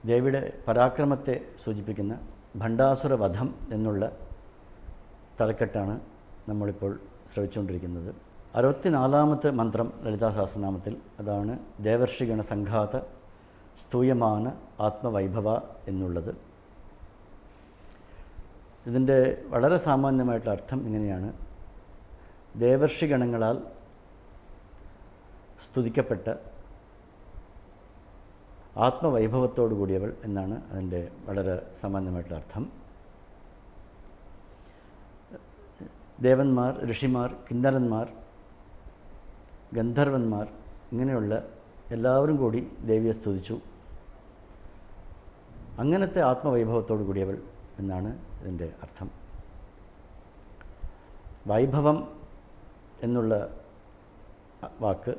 ദേവിയുടെ പരാക്രമത്തെ സൂചിപ്പിക്കുന്ന ഭണ്ഡാസുര വധം എന്നുള്ള തലക്കെട്ടാണ് നമ്മളിപ്പോൾ ശ്രവിച്ചുകൊണ്ടിരിക്കുന്നത്. 64ാമത്തെ മന്ത്രം ലളിതാ സഹസ്രനാമത്തിൽ അതാണ് ദേവർഷിഗണ സംഘാത സ്തൂയമാന ആത്മവൈഭവ എന്നുള്ളത്. ഇതിൻ്റെ വളരെ സാമാന്യമായിട്ടുള്ള അർത്ഥം ഇങ്ങനെയാണ്: ദേവർഷിഗണങ്ങളാൽ സ്തുതിക്കപ്പെട്ട ആത്മവൈഭവത്തോടു കൂടിയവൾ എന്നാണ് അതിൻ്റെ വളരെ സാമാന്യമായിട്ടുള്ള അർത്ഥം. ദേവന്മാർ, ഋഷിമാർ, കിന്നരന്മാർ, ഗന്ധർവന്മാർ ഇങ്ങനെയുള്ള എല്ലാവരും കൂടി ദേവിയെ സ്തുതിച്ചു. അങ്ങനത്തെ ആത്മവൈഭവത്തോടു കൂടിയവൾ എന്നാണ് ഇതിൻ്റെ അർത്ഥം. വൈഭവം എന്നുള്ള വാക്ക്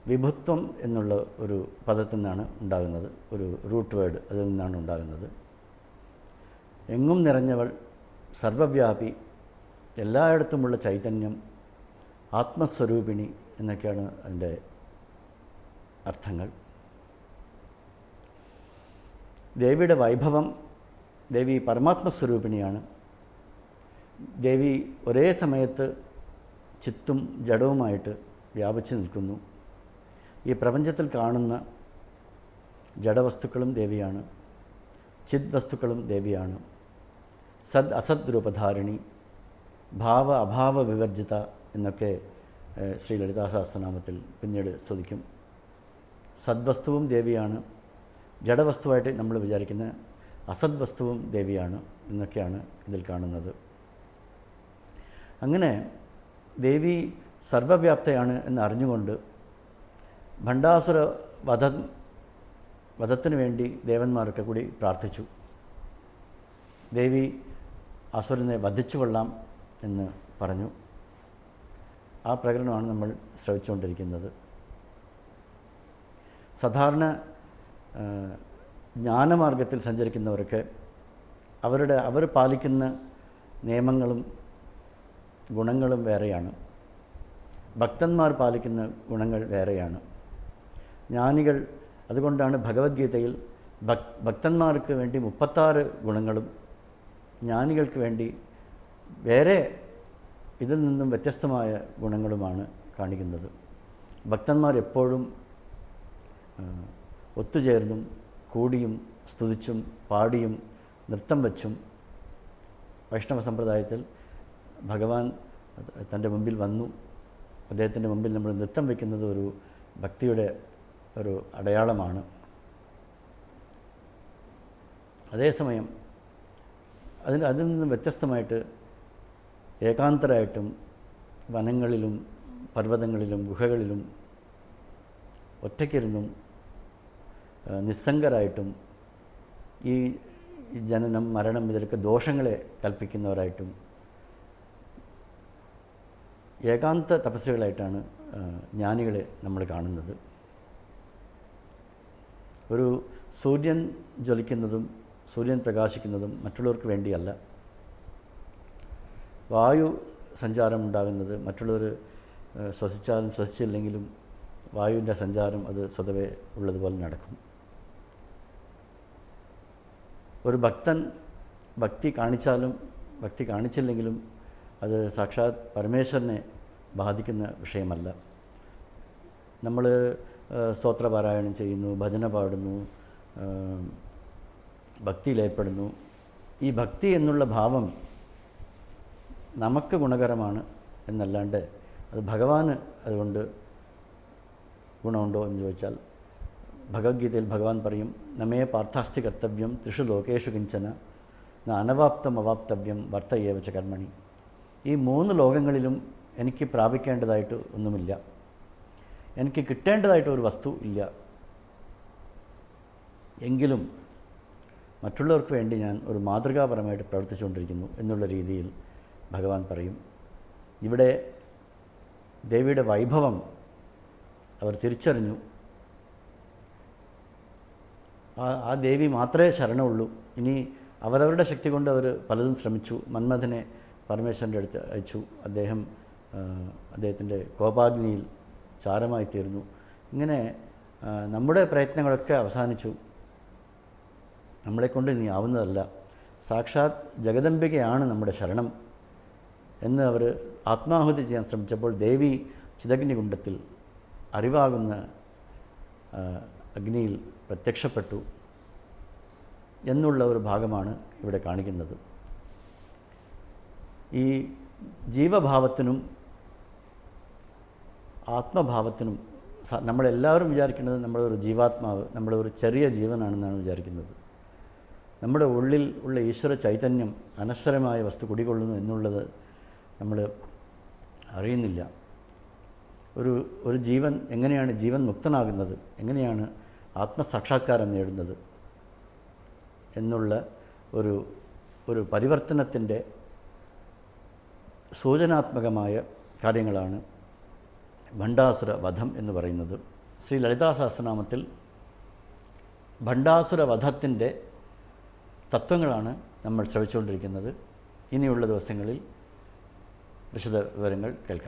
വിഭുത്വം എന്നുള്ള ഒരു പദത്തിൽ നിന്നാണ് ഉണ്ടാകുന്നത്, ഒരു റൂട്ട് വേർഡ് അതിൽ നിന്നാണ് ഉണ്ടാകുന്നത്. എങ്ങും നിറഞ്ഞവൾ, സർവവ്യാപി, എല്ലായിടത്തുമുള്ള ചൈതന്യം, ആത്മസ്വരൂപിണി എന്നൊക്കെയാണ് അതിൻ്റെ അർത്ഥങ്ങൾ. ദേവിയുടെ വൈഭവം, ദേവി പരമാത്മസ്വരൂപിണിയാണ്. ദേവി ഒരേ സമയത്ത് ചിത്തും ജഡവുമായിട്ട് വ്യാപിച്ചു നിൽക്കുന്നു. ഈ പ്രപഞ്ചത്തിൽ കാണുന്ന ജഡവസ്തുക്കളും ദേവിയാണ്, ചിത് വസ്തുക്കളും ദേവിയാണ്. സദ് അസദ് രൂപധാരിണി, ഭാവ അഭാവ വിവർജിത എന്നൊക്കെ ശ്രീ ലളിതാ സഹസ്രനാമത്തിൽ പിന്നീട് സ്തുതിക്കും. സദ്വസ്തുവും ദേവിയാണ്, ജഡവസ്തുവായിട്ട് നമ്മൾ വിചാരിക്കുന്ന അസദ് വസ്തുവും ദേവിയാണ് എന്നൊക്കെയാണ് ഇതിൽ കാണുന്നത്. അങ്ങനെ ദേവി സർവവ്യാപ്തയാണ് എന്ന് അറിഞ്ഞുകൊണ്ട് ഭണ്ഡാസുര വധത്തിനു വേണ്ടി ദേവന്മാരൊക്കെ കൂടി പ്രാർത്ഥിച്ചു. ദേവി അസുരനെ വധിച്ചു കൊള്ളാം എന്ന് പറഞ്ഞു. ആ പ്രകടനമാണ് നമ്മൾ ശ്രവിച്ചുകൊണ്ടിരിക്കുന്നത്. സാധാരണ ജ്ഞാനമാർഗത്തിൽ സഞ്ചരിക്കുന്നവരൊക്കെ അവർ പാലിക്കുന്ന നിയമങ്ങളും ഗുണങ്ങളും വേറെയാണ്. ഭക്തന്മാർ പാലിക്കുന്ന ഗുണങ്ങൾ വേറെയാണ്. ജ്ഞാനികൾ, അതുകൊണ്ടാണ് ഭഗവത്ഗീതയിൽ ഭക്തന്മാർക്ക് വേണ്ടി 36 ഗുണങ്ങളും ജ്ഞാനികൾക്ക് വേണ്ടി വേറെ ഇതിൽ നിന്നും വ്യത്യസ്തമായ ഗുണങ്ങളുമാണ് കാണിക്കുന്നത്. ഭക്തന്മാർ എപ്പോഴും ഒത്തുചേർന്നും കൂടിയും സ്തുതിച്ചും പാടിയും നൃത്തം വച്ചും, വൈഷ്ണവ സമ്പ്രദായത്തിൽ ഭഗവാൻ തൻ്റെ മുമ്പിൽ വന്നു, അദ്ദേഹത്തിൻ്റെ മുമ്പിൽ നമ്മൾ നൃത്തം വയ്ക്കുന്നത് ഒരു ഭക്തിയുടെ ഒരു അടയാളമാണ്. അതേസമയം അതിൽ നിന്നും വ്യത്യസ്തമായിട്ട് ഏകാന്തരായിട്ടും വനങ്ങളിലും പർവ്വതങ്ങളിലും ഗുഹകളിലും ഒറ്റയ്ക്കിരുന്നും നിസ്സംഗരായിട്ടും ഈ ജനനം മരണം ഇതിലൊക്കെ ദോഷങ്ങളെ കൽപ്പിക്കുന്നവരായിട്ടും ഏകാന്ത തപസ്സുകളായിട്ടാണ് ജ്ഞാനികളെ നമ്മൾ കാണുന്നത്. ഒരു സൂര്യൻ ജ്വലിക്കുന്നതും സൂര്യൻ പ്രകാശിക്കുന്നതും മറ്റുള്ളവർക്ക് വേണ്ടിയല്ല. വായു സഞ്ചാരം ഉണ്ടാകുന്നത് മറ്റുള്ളവർ ശ്വസിച്ചാലും ശ്വസിച്ചില്ലെങ്കിലും വായുവിൻ്റെ സഞ്ചാരം അത് സ്വതവേ ഉള്ളതുപോലെ നടക്കും. ഒരു ഭക്തൻ ഭക്തി കാണിച്ചാലും ഭക്തി കാണിച്ചില്ലെങ്കിലും അത് സാക്ഷാത് പരമേശ്വരനെ ബാധിക്കുന്ന വിഷയമല്ല. നമ്മൾ സ്തോത്രപാരായണം ചെയ്യുന്നു, ഭജന പാടുന്നു, ഭക്തിയിലേർപ്പെടുന്നു. ഈ ഭക്തി എന്നുള്ള ഭാവം നമുക്ക് ഗുണകരമാണ് എന്നല്ലാണ്ട് അത് ഭഗവാന് അതുകൊണ്ട് ഗുണമുണ്ടോ എന്ന് ചോദിച്ചാൽ, ഭഗവത്ഗീതയിൽ ഭഗവാൻ പറയും, നമേ പാർത്ഥാസ്തി കർത്തവ്യം ത്രിഷു ലോകേഷു കിഞ്ചന ന അനവാപ്തം അവാപ്തവ്യം വർത്തയേവച കർമ്മണി. ഈ 3 ലോകങ്ങളിലും എനിക്ക് പ്രാപിക്കേണ്ടതായിട്ട് ഒന്നുമില്ല, എനിക്ക് കിട്ടേണ്ടതായിട്ട് ഒരു വസ്തു ഇല്ല. എങ്കിലും മറ്റുള്ളവർക്ക് വേണ്ടി ഞാൻ ഒരു മാതൃകാപരമായിട്ട് പ്രവർത്തിച്ചുകൊണ്ടിരിക്കുന്നു എന്നുള്ള രീതിയിൽ ഭഗവാൻ പറയും. ഇവിടെ ദേവിയുടെ വൈഭവം അവർ തിരിച്ചറിഞ്ഞു. ആ ദേവി മാത്രമേ ശരണമുള്ളൂ. ഇനി അവരവരുടെ ശക്തി കൊണ്ട് അവർ പലതും ശ്രമിച്ചു. മന്മഥനെ പരമേശ്വരൻ്റെ അടുത്ത് അയച്ചു. അദ്ദേഹത്തിൻ്റെ കോപാഗ്നിയിൽ ചാരമായി തീർന്നു. ഇങ്ങനെ നമ്മുടെ പ്രയത്നങ്ങളൊക്കെ അവസാനിച്ചു. നമ്മളെക്കൊണ്ട് ഇനി ആവുന്നതല്ല, സാക്ഷാത് ജഗദംബികയാണ് നമ്മുടെ ശരണം എന്ന് അവർ ആത്മാഹുതി ചെയ്യാൻ ശ്രമിച്ചപ്പോൾ ദേവി ചിദഗ്നികുണ്ഡത്തിൽ അറിവാകുന്ന അഗ്നിയിൽ പ്രത്യക്ഷപ്പെട്ടു എന്നുള്ള ഒരു ഭാഗമാണ് ഇവിടെ കാണിക്കുന്നത്. ഈ ജീവഭാവത്തിനും ആത്മഭാവത്തിനും നമ്മളെല്ലാവരും വിചാരിക്കുന്നത് നമ്മളൊരു ജീവാത്മാവ്, നമ്മളൊരു ചെറിയ ജീവനാണെന്നാണ് വിചാരിക്കുന്നത്. നമ്മുടെ ഉള്ളിൽ ഉള്ള ഈശ്വര ചൈതന്യം അനശ്വരമായ വസ്തു കുടികൊള്ളുന്നു എന്നുള്ളത് നമ്മൾ അറിയുന്നില്ല. ഒരു ജീവൻ എങ്ങനെയാണ് ജീവൻ മുക്തനാകുന്നത്, എങ്ങനെയാണ് ആത്മസാക്ഷാത്കാരം നേടുന്നത് എന്നുള്ള ഒരു പരിവർത്തനത്തിൻ്റെ സൂചനാത്മകമായ കാര്യങ്ങളാണ് ഭണ്ഡാസുര വധം എന്ന് പറയുന്നത്. ശ്രീ ലളിതാ സഹസ്രനാമത്തിൽ ഭണ്ഡാസുര വധത്തിൻ്റെ തത്വങ്ങളാണ് നമ്മൾ ശ്രവിച്ചുകൊണ്ടിരിക്കുന്നത്. ഇനിയുള്ള ദിവസങ്ങളിൽ വിശദ വിവരങ്ങൾ കേൾക്കാം.